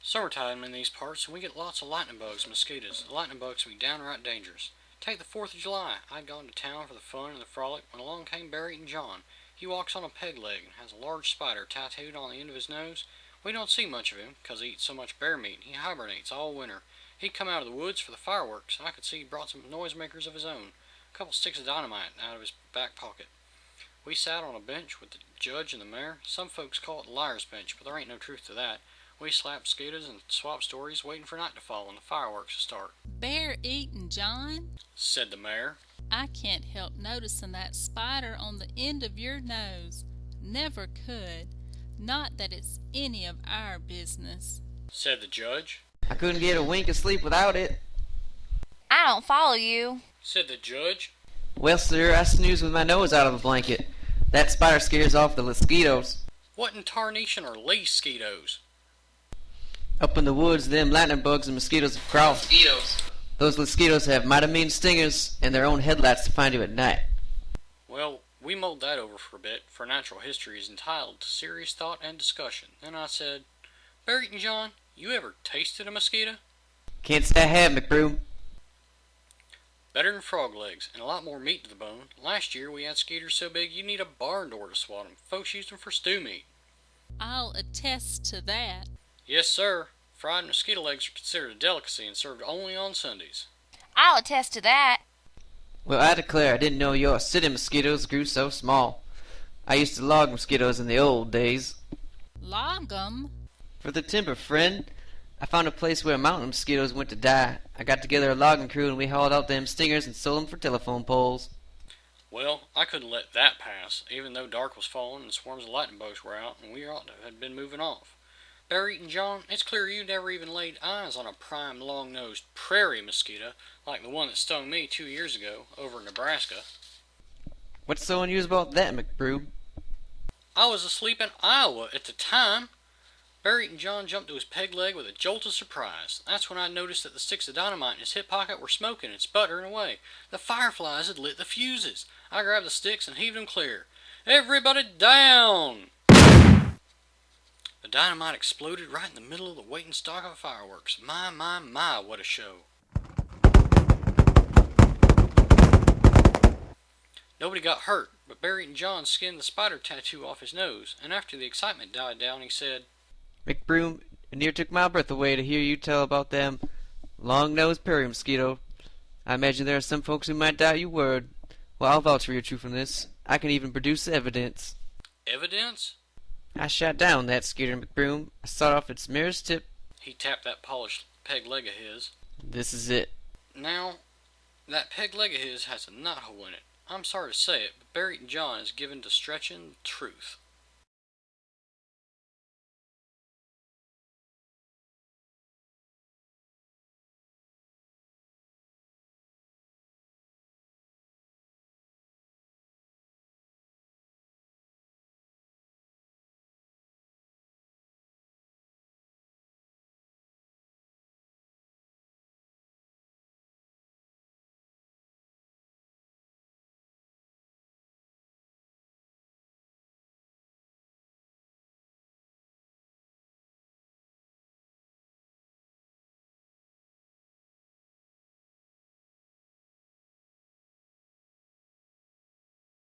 Summertime in these parts, and we get lots of lightning bugs and mosquitoes. The lightning bugs can be downright dangerous. Take the 4th of July. I'd gone to town for the fun and the frolic when along came Barry and John. He walks on a peg leg and has a large spider tattooed on the end of his nose. We don't see much of him, 'cause he eats so much bear meat. He hibernates all winter. He'd come out of the woods for the fireworks, and I could see he brought some noisemakers of his own. A couple sticks of dynamite out of his back pocket. We sat on a bench with the judge and the mayor. Some folks call it the liar's bench, but there ain't no truth to that. We slapped mosquitoes and swapped stories, waiting for night to fall and the fireworks to start. Bear eating John? Said the mayor. I can't help noticing that spider on the end of your nose. Never could. Not that it's any of our business. Said the judge. I couldn't get a wink of sleep without it. I don't follow you. Said the judge. Well, sir, I snooze with my nose out of a blanket. That spider scares off the mosquitoes. What in tarnation are mosquitoes? Up in the woods, them lightning bugs and mosquitoes crawl. Those mosquitoes have mighty mean stingers and their own headlights to find you at night. Well, we mulled that over for a bit, for natural history is entitled to serious thought and discussion. Then I said, Barry and John, you ever tasted a mosquito? Can't say I have, McBroom. Better than frog legs, and a lot more meat to the bone. Last year we had skeeters so big you'd need a barn door to swat them. Folks used them for stew meat. I'll attest to that. Yes, sir. Fried mosquito legs are considered a delicacy and served only on Sundays. I'll attest to that. Well, I declare I didn't know your city mosquitoes grew so small. I used to log mosquitoes in the old days. Log 'em? For the timber, friend. I found a place where mountain mosquitoes went to die. I got together a logging crew and we hauled out them stingers and sold them for telephone poles. Well, I couldn't let that pass, even though dark was falling and swarms of lightning bugs were out, and we ought to have been moving off. Barry and John, it's clear you never even laid eyes on a prime long-nosed prairie mosquito like the one that stung me 2 years ago over in Nebraska. What's so unusual about that, McBroom? I was asleep in Iowa at the time. Barry and John jumped to his peg leg with a jolt of surprise. That's when I noticed that the sticks of dynamite in his hip pocket were smoking and sputtering away. The fireflies had lit the fuses. I grabbed the sticks and heaved them clear. Everybody down! The dynamite exploded right in the middle of the waiting stock of fireworks. My, what a show. Nobody got hurt, but Barry and John skinned the spider tattoo off his nose, and after the excitement died down, he said, McBroom, it near took my breath away to hear you tell about them long-nosed prairie mosquito. I imagine there are some folks who might doubt your word. Well, I'll vouch for your truthfulness. I can even produce evidence. Evidence? I shot down that skeeter, McBroom. I sawed off its merest tip. He tapped that polished peg leg of his. This is it. Now, that peg leg of his has a knothole in it. I'm sorry to say it, but Barry and John is given to stretching the truth.